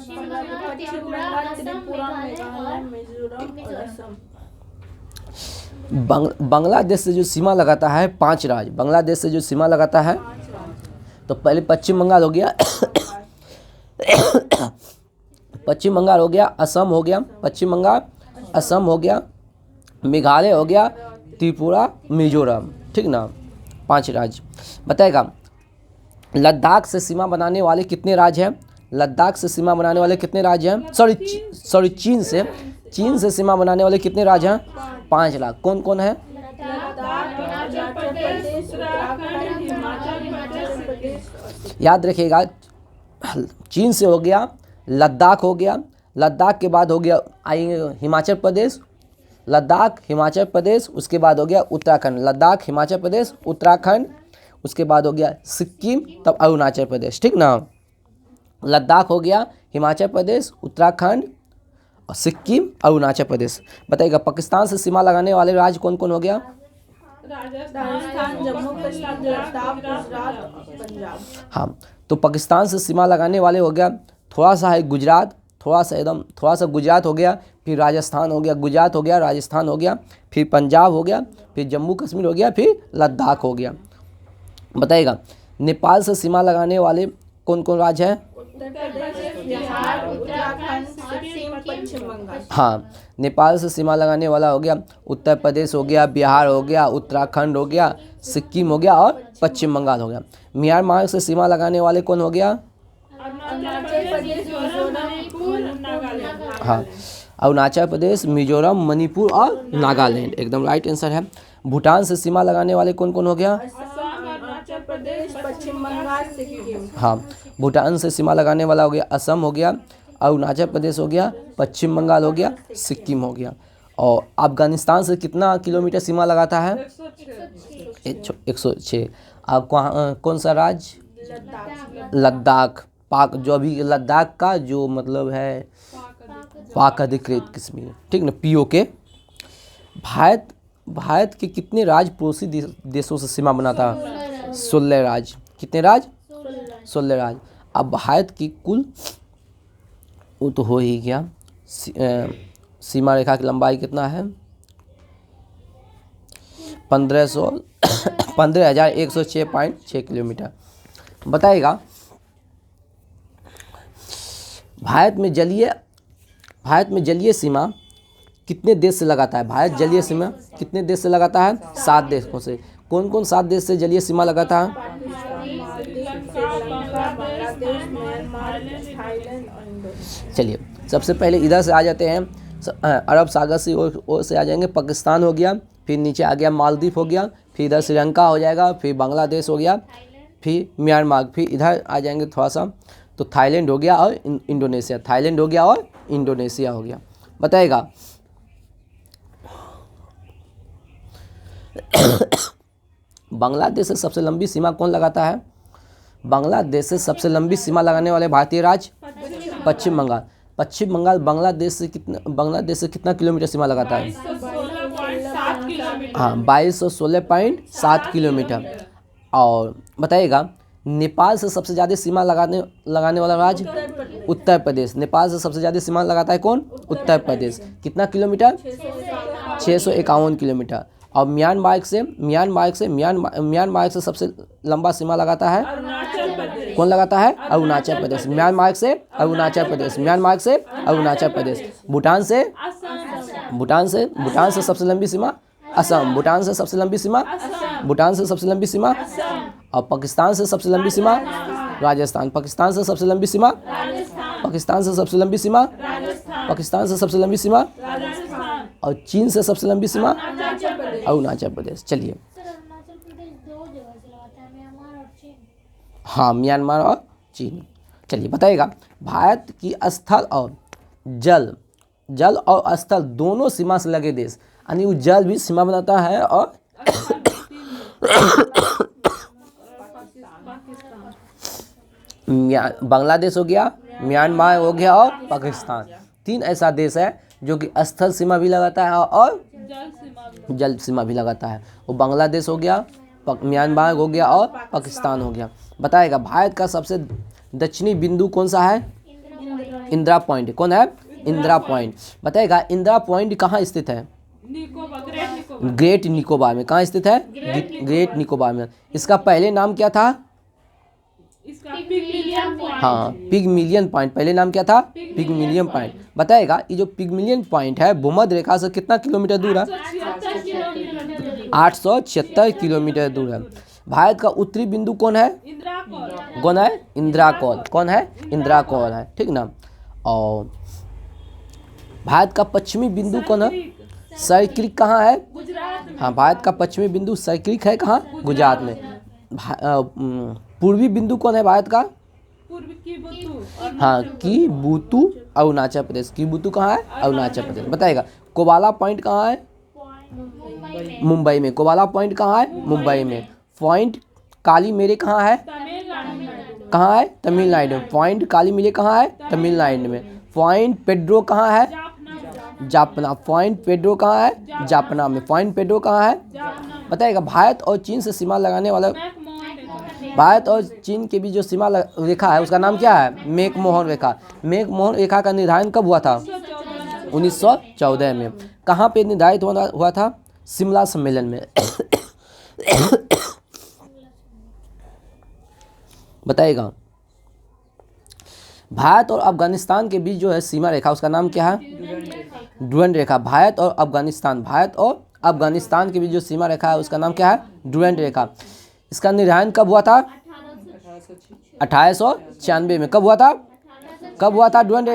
बांग्लादेश से जो सीमा लगाता है 5 राज्य। बांग्लादेश से जो सीमा लगाता है, तो पहले पश्चिम बंगाल हो गया पश्चिम बंगाल हो गया, असम हो गया, पश्चिम बंगाल असम हो गया, मेघालय हो गया, त्रिपुरा, मिजोरम, ठीक ना, 5 राज्य। बताएगा लद्दाख से सीमा बनाने वाले कितने राज्य हैं? लद्दाख से सीमा बनाने वाले कितने राज्य हैं? सॉरी चीन से सीमा बनाने वाले कितने राज्य हैं? 5 लाख। कौन कौन है? याद रखिएगा चीन से हो गया, लद्दाख हो गया, लद्दाख के बाद हो गया आएंगे हिमाचल प्रदेश, लद्दाख हिमाचल प्रदेश, उसके बाद हो गया उत्तराखंड। लद्दाख हिमाचल प्रदेश उत्तराखंड, उसके बाद हो गया सिक्किम, तब अरुणाचल प्रदेश, ठीक ना। लद्दाख हो गया, हिमाचल प्रदेश, उत्तराखंड और सिक्किम, अरुणाचल प्रदेश। बताइएगा पाकिस्तान से सीमा लगाने वाले राज्य कौन कौन हो गया? राजस्थान, जम्मू कश्मीर, लद्दाख, गुजरात, पंजाब। हाँ तो पाकिस्तान से सीमा लगाने वाले हो गया, थोड़ा सा है गुजरात, थोड़ा सा गुजरात हो गया, फिर राजस्थान हो गया, गुजरात हो गया, राजस्थान हो गया, फिर पंजाब हो गया, फिर जम्मू कश्मीर हो गया, फिर लद्दाख हो गया। बताइएगा नेपाल से सीमा लगाने वाले कौन कौन राज्य हैं? उत्तर प्रदेश, बिहार, उत्तराखंड, सिक्किम, पश्चिम बंगाल। हाँ नेपाल से सीमा लगाने वाला हो गया उत्तर प्रदेश हो गया, बिहार हो गया, उत्तराखंड हो गया, सिक्किम हो गया और पश्चिम बंगाल हो गया। म्यांमार से सीमा लगाने वाले कौन हो गया? अरुणाचल प्रदेश, मिजोरम, मणिपुर, नागालैंड। हाँ अरुणाचल प्रदेश, मिजोरम, मणिपुर और नागालैंड, एकदम राइट आंसर है। भूटान से सीमा लगाने वाले कौन कौन हो गया? असम, अरुणाचल प्रदेश, पश्चिम बंगाल, सिक्किम। हाँ भूटान से सीमा लगाने वाला हो गया असम हो गया, अरुणाचल प्रदेश हो गया, पश्चिम बंगाल हो गया, सिक्किम हो गया। और अफगानिस्तान से कितना किलोमीटर सीमा लगाता है? 106। अब कौन सा राज्य? लद्दाख। पाक, जो अभी लद्दाख का जो मतलब है पाक अधिकृत कश्मीर, ठीक ना, POK। भारत के कितने राज्य पड़ोसी देशों से सीमा बनाता है? 16 राज्य। कितने राज्य? 16 राज्य। अब भारत की कुल, वो तो हो ही गया, सीमा रेखा की लंबाई कितना है? 15,106.6 किलोमीटर। बताइएगा भारत में जलीय सीमा कितने देश से लगाता है? भारत जलीय सीमा कितने देश से लगाता है? 7 देशों से। कौन कौन 7 देश से जलीय सीमा लगाता है? चलिए सबसे पहले इधर से आ जाते हैं, अरब सागर से ओर से आ जाएंगे, पाकिस्तान हो गया, फिर नीचे आ गया मालदीव हो गया, फिर इधर श्रीलंका हो जाएगा, फिर बांग्लादेश हो गया, फिर म्यांमार, फिर इधर आ जाएंगे थोड़ा सा तो थाईलैंड हो गया और इंडोनेशिया। थाईलैंड हो गया और इंडोनेशिया हो गया। बताएगा बांग्लादेश से सबसे लंबी सीमा कौन लगाता है? बांग्लादेश से सबसे लंबी सीमा लगाने वाले भारतीय राज्य पश्चिम बंगाल। पश्चिम बंगाल बांग्लादेश से कितना किलोमीटर सीमा लगाता है? 2216.7 किलोमीटर। हाँ, 2216.7 किलोमीटर। और बताइएगा नेपाल से सबसे ज़्यादा सीमा लगाने वाला राज्य उत्तर प्रदेश। नेपाल से सबसे ज़्यादा सीमा लगाता है कौन? उत्तर प्रदेश। कितना किलोमीटर? 651 किलोमीटर। और म्यांमार से सबसे लंबा सीमा लगाता है अरुणाचल प्रदेश। कौन लगाता है? अरुणाचल प्रदेश। म्यांमार से अरुणाचल प्रदेश। म्यांमार से अरुणाचल प्रदेश। भूटान से सबसे लंबी सीमा असम। भूटान से सबसे लंबी सीमा और पाकिस्तान से सबसे लंबी सीमा राजस्थान। पाकिस्तान से सबसे लंबी सीमा और चीन से सबसे लंबी सीमा अरुणाचल प्रदेश। चलिए, सर अरुणाचल प्रदेश 2 जगह से लगाता है, म्यांमार और चीन। हाँ, म्यांमार और चीन। चलिए बताइएगा, भारत की स्थल और स्थल दोनों सीमा से लगे देश, यानी वो जल भी सीमा बनाता है और बांग्लादेश हो गया, म्यांमार हो गया और पाकिस्तान। 3 ऐसा देश है जो कि स्थल सीमा भी लगाता है और जल सीमा भी लगाता है। वो बांग्लादेश हो गया, म्यांमार हो गया और पाकिस्तान हो गया। बताएगा भारत का सबसे दक्षिणी बिंदु कौन सा है? इंदिरा पॉइंट। कौन है? इंदिरा पॉइंट। बताएगा इंदिरा पॉइंट कहाँ स्थित है? ग्रेट निकोबार में। कहाँ स्थित है? ग्रेट निकोबार में। इसका पहले नाम क्या था? हाँ, पिगमिलियन पॉइंट। पहले नाम क्या था? पिगमिलियन पॉइंट। बताएगा ये जो पिगमिलियन पॉइंट है भूमध्य रेखा से कितना किलोमीटर दूर है? 876 किलोमीटर दूर है। भारत का उत्तरी बिंदु कौन है? कौन है? इंदिरा कौल। कौन है? इंदिरा कौल है, ठीक ना। और भारत का पश्चिमी बिंदु कौन है? सरक्रिक। कहाँ है? हाँ, भारत का पश्चिमी बिंदु सरक्रिक है। कहाँ? गुजरात में। पूर्वी बिंदु कौन है भारत का? हाँ, कीबुतु, अरुणाचल प्रदेश। कीबुतु कहाँ है? अरुणाचल प्रदेश। बताएगा कोबाला पॉइंट कहाँ है? मुंबई में। कोबाला पॉइंट कहाँ है? मुंबई में। पॉइंट काली मेरे कहाँ है? कहाँ है? तमिलनाडु में। पॉइंट काली मेरे कहाँ है? तमिलनाडु में। पॉइंट पेड्रो कहाँ है? जापना। पॉइंट पेड्रो कहाँ है? जापना में। पॉइंट पेड्रो कहाँ है? बताएगा भारत और चीन से सीमा लगाने वाला, भारत और चीन के बीच जो सीमा रेखा है उसका नाम क्या है? मैकमोहन रेखा। मैकमोहन रेखा का निर्धारण कब हुआ था? 1914 में। कहाँ पे निर्धारित हुआ था? शिमला सम्मेलन में। बताइएगा भारत और अफगानिस्तान के बीच जो है सीमा रेखा उसका नाम क्या है? डुरंड रेखा। भारत और अफगानिस्तान के बीच जो सीमा रेखा है उसका नाम क्या है? डुरंड रेखा। इसका निर्धारण कब हुआ था? 1896 में। कब हुआ था? डुरंड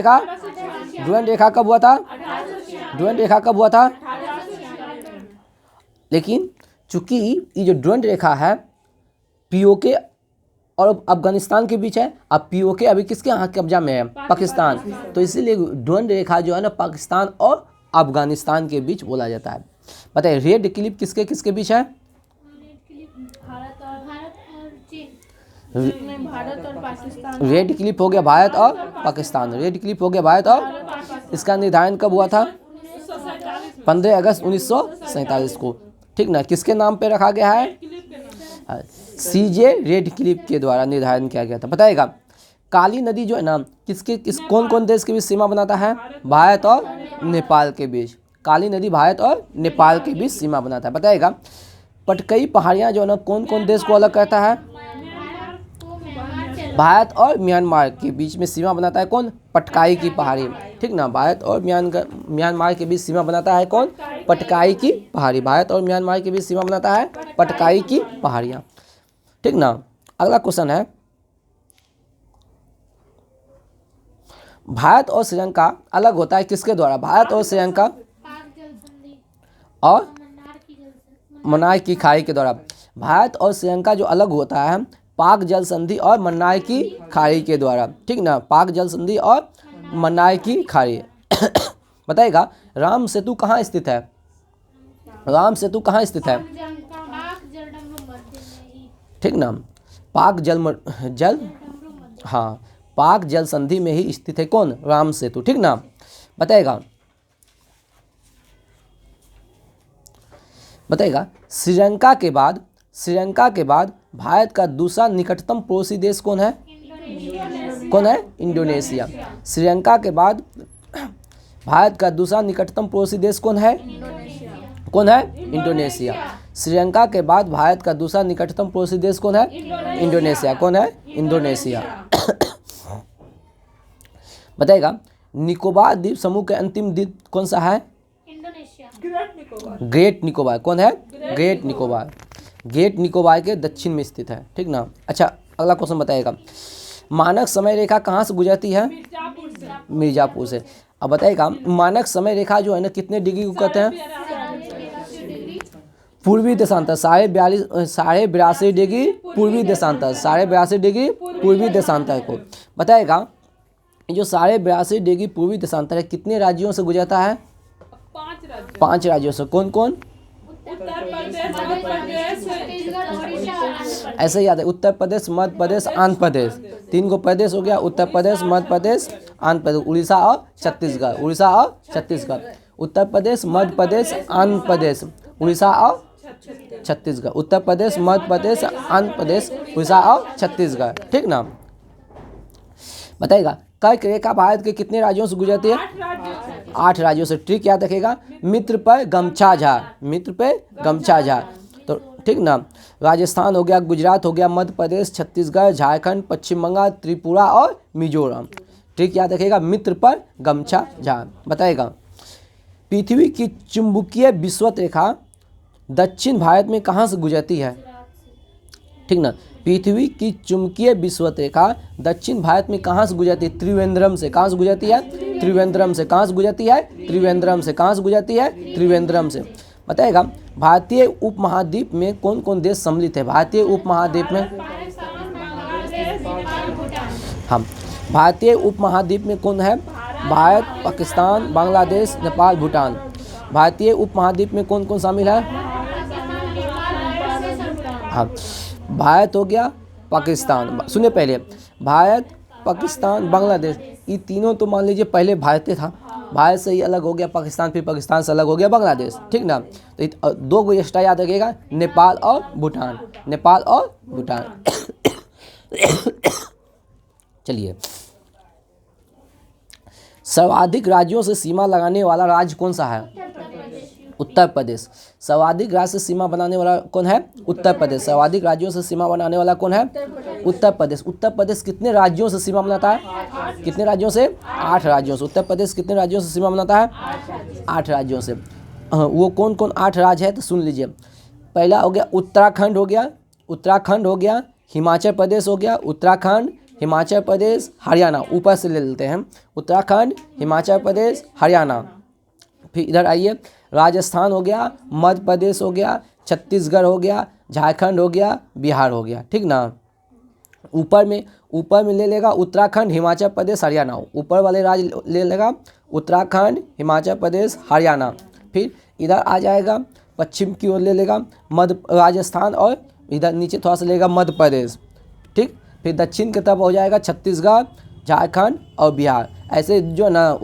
रेखा कब हुआ था? लेकिन चूंकि ये जो डुरंड रेखा है पीओके और अफगानिस्तान के बीच है, अब पीओके अभी किसके हाथ कब्जा में है? पाकिस्तान। तो इसीलिए डुरंड रेखा जो है ना पाकिस्तान और अफगानिस्तान के बीच बोला जाता है। बताइए रेड क्लिप किसके बीच है? भारत और चीन। भारत और पाकिस्तान। रेड क्लिप हो गया भारत और पाकिस्तान। रेड क्लिप हो गया भारत और, इसका निर्धारण कब हुआ था? 15 अगस्त 1947 को, ठीक ना। किसके नाम पे रखा गया है? सीजे रेड क्लिप के द्वारा निर्धारण किया गया था। बताएगा काली नदी जो है ना कौन देश के बीच सीमा बनाता है? भारत और नेपाल के बीच। काली नदी भारत और नेपाल के बीच सीमा बनाता है। बताएगा पटकई पहाड़ियाँ जो है ना कौन देश को अलग करता है? भारत और म्यांमार के बीच में सीमा बनाता है कौन? पटकाई की पहाड़ी, ठीक ना। भारत और म्यांमार के बीच सीमा बनाता है कौन? पटकाई की पहाड़ी। भारत और म्यांमार के बीच सीमा बनाता है पटकाई की पहाड़ियाँ, ठीक ना। अगला क्वेश्चन है भारत और श्रीलंका अलग होता है किसके द्वारा? भारत और श्रीलंका और मन्नार की खाड़ी के द्वारा। भारत और श्रीलंका जो अलग होता है पाक जल संधि और मन्नार की खाड़ी के द्वारा, ठीक ना। पाक जल संधि और मन्नार की खाड़ी। बताइएगा राम सेतु कहाँ स्थित है? राम सेतु कहाँ स्थित है? पाक जलडंगा मध्य में ही। ठीक ना। पाक जल हाँ, पाक जल संधि में ही स्थित है कौन? राम सेतु, ठीक ना। बताएगा श्रीलंका के बाद भारत का दूसरा निकटतम पड़ोसी देश कौन है? कौन है? इंडोनेशिया। श्रीलंका के बाद भारत का दूसरा निकटतम पड़ोसी देश कौन है? कौन है? इंडोनेशिया। श्रीलंका के बाद भारत का दूसरा निकटतम पड़ोसी देश कौन है? इंडोनेशिया। कौन है? इंडोनेशिया। बताएगा निकोबार द्वीप समूह के अंतिम द्वीप कौन सा है? इंडोनेशिया। ग्रेट निकोबार। कौन है? ग्रेट निकोबार। ग्रेट निकोबार के दक्षिण में स्थित है, ठीक ना। अच्छा, अगला क्वेश्चन बताएगा मानक समय रेखा कहाँ से गुजरती है? मिर्जापुर से। अब बताएगा मानक समय रेखा जो है ना कितने डिग्री को कहते हैं? पूर्वी देशांतर 82.5 डिग्री पूर्वी देशांतर 82.5 डिग्री पूर्वी देशांतर को। बताएगा जो 82.5 डिग्री पूर्वी देशांतर है कितने राज्यों से गुजरता है? 5 राज्यों से। कौन कौन? ऐसे याद है, उत्तर प्रदेश, मध्य प्रदेश, आंध्र प्रदेश। 3 को प्रदेश हो गया, उत्तर प्रदेश, मध्य प्रदेश, आंध्र प्रदेश, उड़ीसा और छत्तीसगढ़। उड़ीसा और छत्तीसगढ़। उत्तर प्रदेश, मध्य प्रदेश, आंध्र प्रदेश, उड़ीसा और छत्तीसगढ़। उत्तर प्रदेश, मध्य प्रदेश, आंध्र प्रदेश, उड़ीसा और छत्तीसगढ़, ठीक ना। बताएगा कर्क रेखा भारत के कितने राज्यों से गुजरती है? 8 राज्यों से। ट्रिक याद रखेगा, मित्र पर गमछा झाड़, मित्र पे गमछा झाड़, तो ठीक ना। राजस्थान हो गया, गुजरात हो गया, मध्य प्रदेश, छत्तीसगढ़, झारखंड, पश्चिम बंगाल, त्रिपुरा और मिजोरम। ट्रिक याद रखेगा, मित्र पर गमछा झाड़। बताएगा पृथ्वी की चुंबकीय विषुवत रेखा दक्षिण भारत में कहाँ से गुजरती है? ठीक ना। पृथ्वी की चुंबकीय विषुवत रेखा दक्षिण भारत में कहाँ से गुजरती है? त्रिवेंद्रम से। कहाँ से गुजरती है? त्रिवेंद्रम से। कहाँ से गुजरती है? त्रिवेंद्रम से। कहाँ से गुजरती है? त्रिवेंद्रम से। बताएगा भारतीय उपमहाद्वीप में कौन कौन देश सम्मिलित है? भारतीय उपमहाद्वीप में हम भारतीय उपमहाद्वीप में कौन है? भारत, पाकिस्तान, बांग्लादेश, नेपाल, भूटान। भारतीय उपमहाद्वीप में कौन कौन शामिल है? हाँ, भारत हो गया, पाकिस्तान, सुनिए पहले, भारत, पाकिस्तान, बांग्लादेश, ये तीनों तो मान लीजिए पहले भारत था। भारत से ही अलग हो गया पाकिस्तान, फिर पाकिस्तान से अलग हो गया बांग्लादेश, ठीक ना। तो 2 को एक्स्ट्रा याद रखिएगा, नेपाल और भूटान। नेपाल और भूटान। चलिए, सर्वाधिक राज्यों से सीमा लगाने वाला राज्य कौन सा है? उत्तर प्रदेश। सर्वाधिक राज्य से सीमा बनाने वाला कौन है? उत्तर प्रदेश। सर्वाधिक राज्यों से सीमा बनाने वाला कौन है? उत्तर प्रदेश। उत्तर प्रदेश कितने राज्यों से सीमा बनाता है? कितने राज्यों से? 8 राज्यों से। उत्तर प्रदेश कितने राज्यों से सीमा बनाता है? 8 राज्यों से। वो कौन कौन 8 राज्य है तो सुन लीजिए। पहला हो गया उत्तराखंड हो गया, उत्तराखंड हो गया, हिमाचल प्रदेश हो गया, उत्तराखंड, हिमाचल प्रदेश, हरियाणा। ऊपर से ले लेते हैं, उत्तराखंड, हिमाचल प्रदेश, हरियाणा। फिर इधर आइए, राजस्थान हो गया, मध्य प्रदेश हो गया, छत्तीसगढ़ हो गया, झारखंड हो गया, बिहार हो गया, ठीक ना। ऊपर में ले लेगा उत्तराखंड, हिमाचल प्रदेश, हरियाणा। ऊपर वाले राज्य ले लेगा उत्तराखंड, हिमाचल प्रदेश, हरियाणा। फिर इधर आ जाएगा, पश्चिम की ओर ले लेगा मध्य राजस्थान, और इधर नीचे थोड़ा सा लेगा मध्य प्रदेश, ठीक। फिर दक्षिण की तरफ हो जाएगा छत्तीसगढ़, झारखंड और बिहार। ऐसे जो ना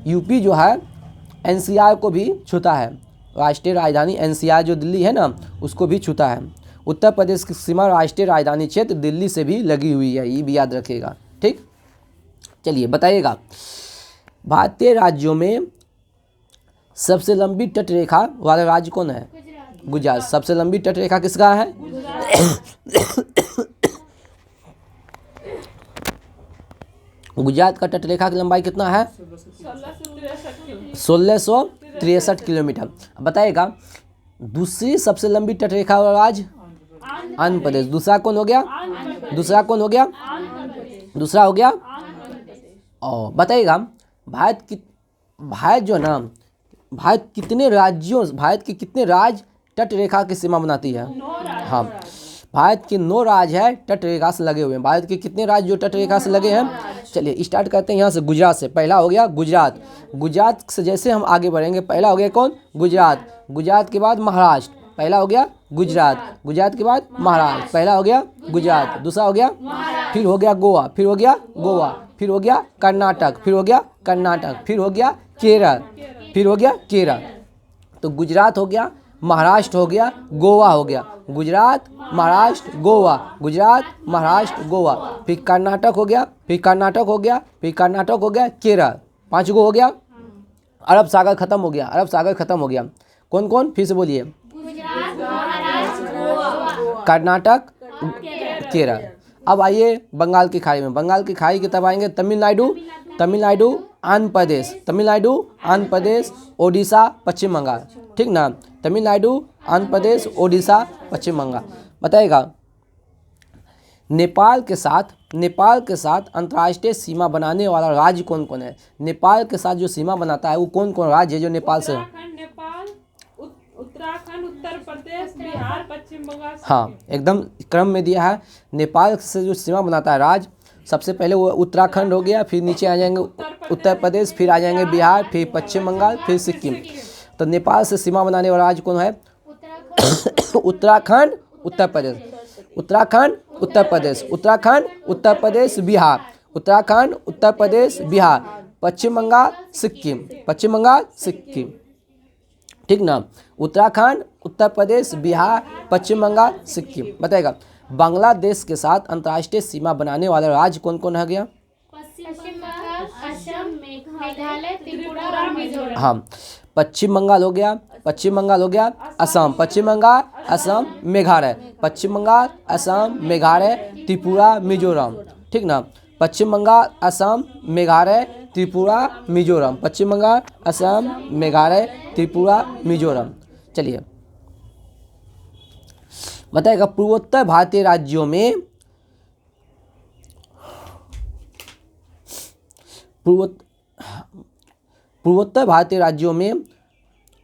यूपी जो है एनसीआर को भी छूता है। राष्ट्रीय राजधानी एनसीआर जो दिल्ली है ना, उसको भी छूता है। उत्तर प्रदेश की सीमा राष्ट्रीय राजधानी क्षेत्र दिल्ली से भी लगी हुई है, ये भी याद रखिएगा, ठीक। चलिए बताइएगा, भारतीय राज्यों में सबसे लंबी तट रेखा वाला राज्य कौन है? गुजरात। सबसे लंबी तट रेखा किसका है? गुजरात का तट रेखा की लंबाई कितना है? 1663 किलोमीटर। बताइएगा दूसरी सबसे लंबी तट रेखा वाला राज्य? आंध्र प्रदेश। दूसरा कौन हो गया? दूसरा कौन हो गया? दूसरा हो गया। और बताइएगा भारत जो ना, भारत के कितने राज्य तट रेखा की सीमा बनाती है? हाँ, भारत के 9 राज्य है तट रेखा से लगे हुए हैं। भारत के कितने राज्य जो तट रेखा से लगे हैं? चलिए स्टार्ट करते हैं यहाँ से, गुजरात से। पहला हो गया गुजरात। गुजरात से जैसे हम आगे बढ़ेंगे, पहला हो गया कौन? गुजरात। गुजरात के बाद महाराष्ट्र, पहला हो गया गुजरात, गुजरात के बाद महाराष्ट्र, पहला हो गया गुजरात, दूसरा हो गया, फिर हो गया गोवा, फिर हो गया गोवा, फिर हो गया कर्नाटक, फिर हो गया कर्नाटक, फिर हो गया केरल, फिर हो गया केरल। तो गुजरात हो गया, महाराष्ट्र हो गया, गोवा हो गया, गुजरात महाराष्ट्र गोवा, गुजरात महाराष्ट्र गोवा, फिर कर्नाटक हो गया, फिर कर्नाटक हो गया, फिर कर्नाटक हो गया, केरल, 5 गो हो गया। अरब सागर खत्म हो गया, अरब सागर खत्म हो गया। कौन कौन, फिर से बोलिए। गुजरात, महाराष्ट्र, गोवा, कर्नाटक, केरल। अब आइए बंगाल की खाड़ी में, बंगाल की खाड़ी की तरफ आएंगे। तमिलनाडु, तमिलनाडु, आंध्र प्रदेश, तमिलनाडु, आंध्र प्रदेश, ओडिशा, पश्चिम बंगाल, ठीक ना। तमिलनाडु, आंध्र प्रदेश, ओडिशा, पश्चिम बंगाल। बताइएगा नेपाल के साथ अंतर्राष्ट्रीय सीमा बनाने वाला राज्य कौन कौन है? नेपाल के साथ जो सीमा बनाता है वो कौन कौन राज्य है जो नेपाल से? नेपाल, उत्तराखंड, उत्तर प्रदेश, बिहार, पश्चिम बंगाल। हाँ, एकदम क्रम में दिया है। नेपाल से जो सीमा बनाता है राज्य, सबसे पहले वो उत्तराखंड हो गया, फिर नीचे आ जाएंगे उत्तर प्रदेश, फिर आ जाएंगे बिहार, फिर पश्चिम बंगाल, फिर सिक्किम। तो नेपाल से सीमा बनाने वाला राज्य कौन है? उत्तराखंड, उत्तर प्रदेश, उत्तराखंड, उत्तर प्रदेश, उत्तराखंड, उत्तर प्रदेश, बिहार, उत्तराखंड, उत्तर प्रदेश, बिहार, पश्चिम बंगाल, सिक्किम, पश्चिम बंगाल, सिक्किम, ठीक ना। उत्तराखंड, उत्तर प्रदेश, बिहार, पश्चिम बंगाल, सिक्किम। बताएगा बांग्लादेश के साथ अंतर्राष्ट्रीय सीमा बनाने वाला राज्य कौन कौन है? गया पश्चिम बंगाल, असम, मेघालय, त्रिपुरा और मिजोरम। हाँ, पश्चिम बंगाल हो गया, पश्चिम बंगाल हो गया, असम, पश्चिम बंगाल, असम, मेघालय, पश्चिम बंगाल, असम, मेघालय, त्रिपुरा, मिजोरम, ठीक ना। पश्चिम बंगाल, असम, मेघालय, त्रिपुरा, मिजोरम, पश्चिम बंगाल, असम, मेघालय, त्रिपुरा, मिजोरम। चलिए बताइएगा पूर्वोत्तर भारतीय राज्यों में पूर्वोत्तर भारतीय राज्यों में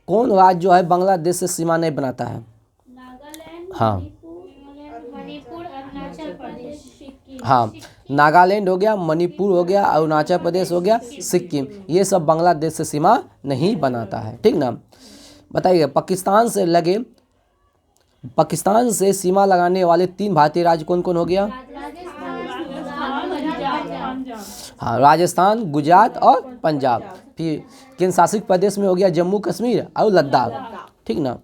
कौन राज्य जो है बांग्लादेश से सीमा नहीं बनाता है? नागालैंड, हाँ। मणिपुर, अरुणाचल प्रदेश, सिक्किम। हाँ, नागालैंड हो गया, मणिपुर हो गया, अरुणाचल प्रदेश हो गया, सिक्किम, ये सब बांग्लादेश से सीमा नहीं बनाता है, ठीक ना। बताइए पाकिस्तान से सीमा लगाने वाले 3 भारतीय राज्य कौन कौन हो गया? हाँ, राजस्थान, गुजरात और पंजाब। फिर केंद्र शासित प्रदेश में हो गया जम्मू कश्मीर और लद्दाख, ठीक ना।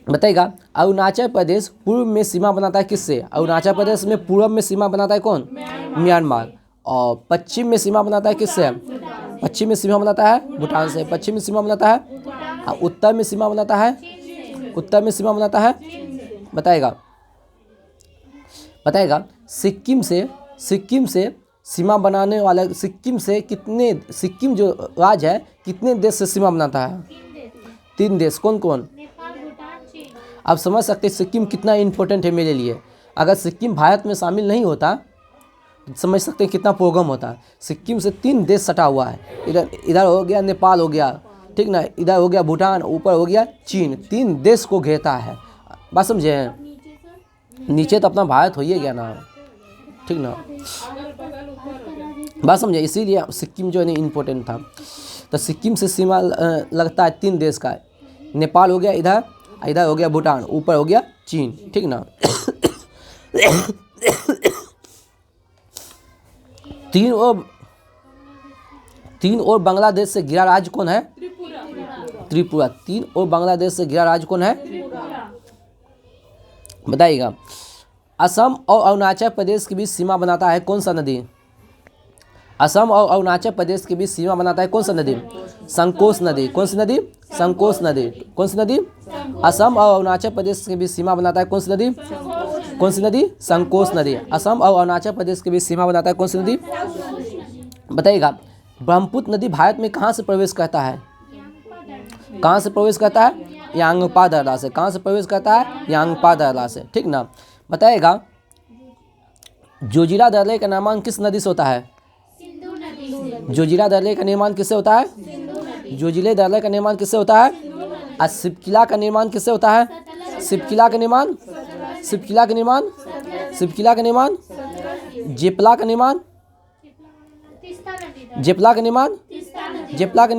बताइएगा अरुणाचल प्रदेश पूर्व में सीमा बनाता है किससे? अरुणाचल प्रदेश में पूर्व में सीमा बनाता है कौन? म्यांमार। और पश्चिम में सीमा बनाता है किससे? पश्चिम में सीमा बनाता है भूटान से। पश्चिम में सीमा बनाता है, उत्तर में सीमा बनाता है, उत्तर में सीमा बनाता है। बताइएगा सिक्किम से सीमा बनाने वाला सिक्किम जो राज्य है कितने देश से सीमा बनाता है? 3 देश। कौन कौन? नेपाल, भूटान, चीन। आप समझ सकते हैं सिक्किम कितना इम्पोर्टेंट है मेरे लिए। अगर सिक्किम भारत में शामिल नहीं होता तो समझ सकते हैं कितना प्रोग्राम होता। सिक्किम से 3 देश सटा हुआ है। इधर हो गया नेपाल हो गया, ठीक ना, इधर हो गया भूटान, ऊपर हो गया चीन, 3 देश को घेरता है। बात समझे? नीचे तो अपना भारत हो ही गया ना, ठीक ना। बात समझे? इसीलिए सिक्किम जो है इम्पोर्टेंट था। तो सिक्किम से सीमा लगता है 3 देश का। नेपाल हो गया इधर हो गया भूटान, ऊपर हो गया चीन, ठीक ना। 3 और बांग्लादेश से घिरा राज्य कौन है? त्रिपुरा। 3 और बांग्लादेश से घिरा राज्य कौन है? बताइएगा असम और अरुणाचल प्रदेश के बीच सीमा बनाता है कौन सा नदी? असम और अरुणाचल प्रदेश के बीच सीमा बनाता है कौन सा नदी? संकोश नदी। कौन सी नदी? संकोश नदी। कौन सी नदी? असम और अरुणाचल प्रदेश के बीच सीमा बनाता है कौन सी नदी? कौन सी नदी? संकोश नदी। असम और अरुणाचल प्रदेश के बीच सीमा बनाता है कौन सी नदी? बताइएगा ब्रह्मपुत्र नदी भारत में कहाँ से प्रवेश करता है? कहाँ से प्रवेश करता है? यांगपा दर्रा से। कहाँ से प्रवेश करता है? यांगपा दर्रा से, ठीक ना। बताइएगा जोजिला दर्रे का निर्माण किस नदी से होता है? सिंधु नदी। जोजिला दर्रे का निर्माण किससे होता है? जोजिले दर्रे का निर्माण किससे होता है? और शिवकिला का निर्माण किससे होता है? शिवकिला का निर्माण जेपला का निर्माण जेपला का निर्माण जेपला का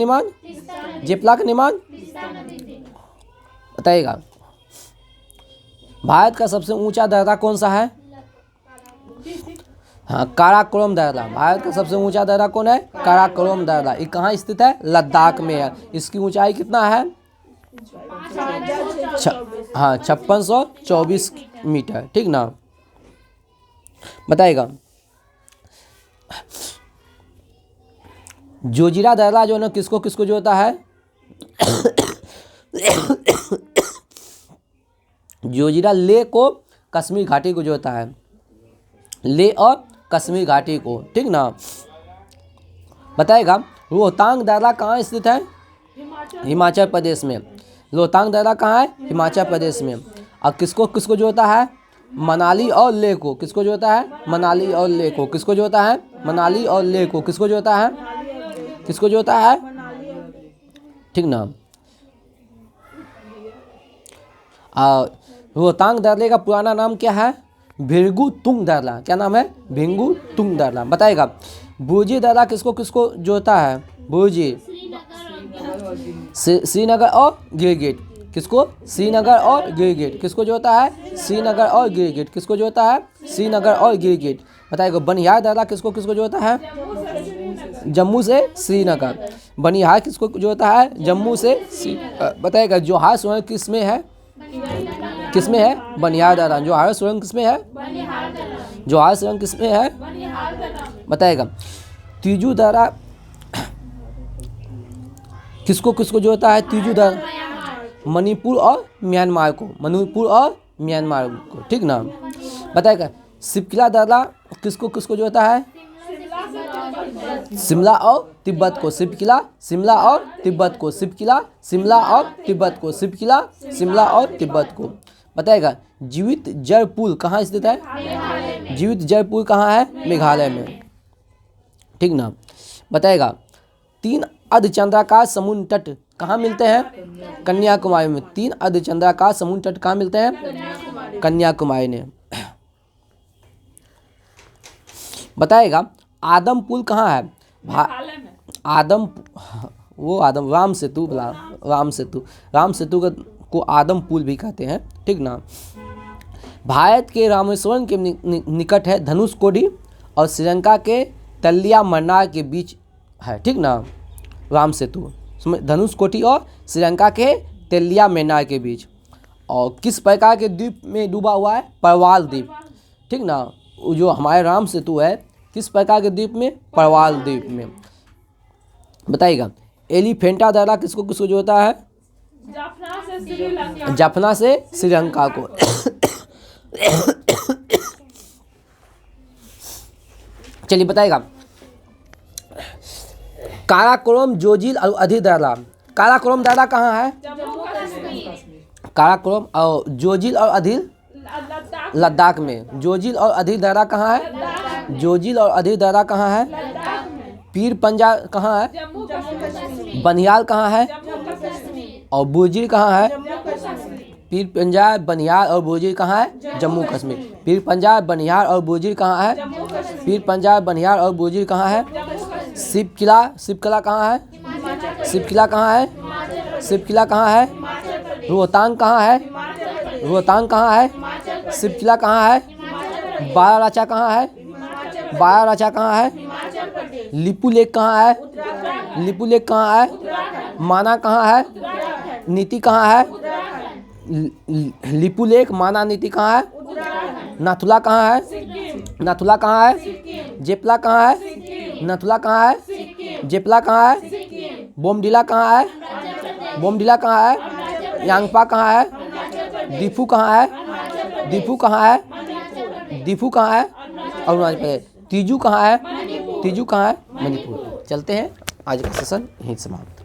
निर्माण बताइएगा भारत का सबसे ऊंचा दर्रा कौन सा है? हाँ, काराकोरम दर्रा। भारत का सबसे ऊंचा दर्रा कौन है? काराकोरम दर्रा। ये कहाँ स्थित है? लद्दाख में है। इसकी ऊंचाई कितना है? हाँ, 5624 मीटर। ठीक ना। बताइएगा जोजिला दर्रा जो है ना किसको किसको जोड़ता है? जोजिला लेह को कश्मीर घाटी को जोड़ता है, लेह और कश्मीर घाटी को। ठीक ना। बताइएगा रोहतांग दर्रा कहाँ स्थित है? हिमाचल प्रदेश में। रोहतांग दर्रा कहाँ है? हिमाचल प्रदेश में। और किसको किसको जोड़ता है? मनाली और लेह को। किसको जोड़ता है? मनाली और लेह को। किसको जोड़ता है? मनाली और लेह को। किसको जोड़ता है? किसको जोड़ता है? ठीक ना। रोहतांग दर्रे का पुराना नाम क्या है? भिंगू तुंग दर्रा। क्या नाम है? भिंगू तुंग दर्रा। बताइएगा बुर्जी दर्रा किसको किसको जोड़ता है? बुर्जी श्रीनगर और गिरगिट। किसको? श्रीनगर और गिरगिट। किसको जोड़ता है? श्रीनगर और गिरगिट। किसको जोड़ता है? श्रीनगर और गिरगिट। बताइएगा बनिहाल दर्रा किसको किसको जोड़ता है? जम्मू से श्रीनगर। बनिहाल किसको जोड़ता है? जम्मू से बताइएगा जोहार सुरंग किसमें है? किसमें है? बनिहाल दर्रा। जोहार सुरंग किसमें है? जोहार सुरंग किसमें है? बताइएगा तीजू दर्रा किसको किसको जोड़ता है? तीजू दर्रा मणिपुर और म्यांमार को। मणिपुर और म्यांमार को। ठीक ना। बताइएगा शिपकिला दर्रा किसको किसको जोड़ता है? शिमला और तिब्बत को। शिपकिला शिमला और तिब्बत को। शिपकिला शिमला और तिब्बत को। शिपकिला शिमला और तिब्बत को। बताइएगा जीवित जल पुल कहाँ स्थित है? जीवित जल पुल कहाँ है? मेघालय में। ठीक ना। बताइएगा 3 अर्धचंद्राकार समुद्र तट कहाँ मिलते हैं? कन्याकुमारी में। 3 अर्धचंद्राकार समुद्र तट कहाँ मिलते हैं? कन्याकुमारी में। बताइएगा आदम पुल कहाँ है? आदम राम सेतु बोला। राम सेतु को आदम पुल भी कहते हैं। ठीक ना। भारत के रामेश्वरम के निकट है धनुषकोडी और श्रीलंका के तलिया मन्नार के बीच है। ठीक ना। राम सेतु धनुषकोडी और श्रीलंका के तेलिया मन्नार के बीच। और किस प्रकार के द्वीप में डूबा हुआ है? परवाल द्वीप। ठीक ना। जो हमारे राम सेतु है किस प्रकार के द्वीप में? परवाल द्वीप में। बताइएगा एलिफेंटा दर्रा किसको किसको जोड़ता है? जाफना से श्रीलंका को। चलिए बताइएगा काराकोरम जोजिल और अधीर दर्रा। काराकोरम दर्रा कहाँ है? काराकोरम और जोजिल और अधीर लद्दाख में। जोजिल और अधीर दर्रा कहाँ है? जोजिल और अधीर दर्रा कहाँ है? पीर पंजा कहाँ है? बनिहाल कहाँ है? और बुर्जी कहाँ है? पीर पंजाब बनिहाल और बुर्जी कहाँ है? जम्मू कश्मीर। पीर पंजाब बनिहाल और बुर्जी कहाँ है? पीर पंजाब बनिहाल और बुर्जी कहाँ है? शिपकिला कहाँ है? शिपकिला कहाँ है? शिपकिला कहाँ है? रोहतांग कहाँ है? रोहतांग कहाँ है? शिपकिला कहाँ है? बारालाचा कहाँ है? बारालाचा कहाँ है? लिपू लेक कहाँ है? लिपू लेक कहाँ है? माना कहाँ है? नीति कहाँ है? लिपू लेक माना नीति कहाँ है? नाथुला कहाँ है? नाथुला कहाँ है? जेपला कहाँ है? नाथुला कहाँ है? जेपला कहाँ है? बोमडिला कहाँ है? बोमडिला कहाँ है? यांगपा कहाँ है? दीफू कहाँ है? दीफू कहाँ है? दीफू कहाँ है? अरुणाचल प्रदेश। तीजू कहाँ है? तीजू कहाँ है? मणिपुर। चलते हैं आज का सेशन यहीं समाप्त।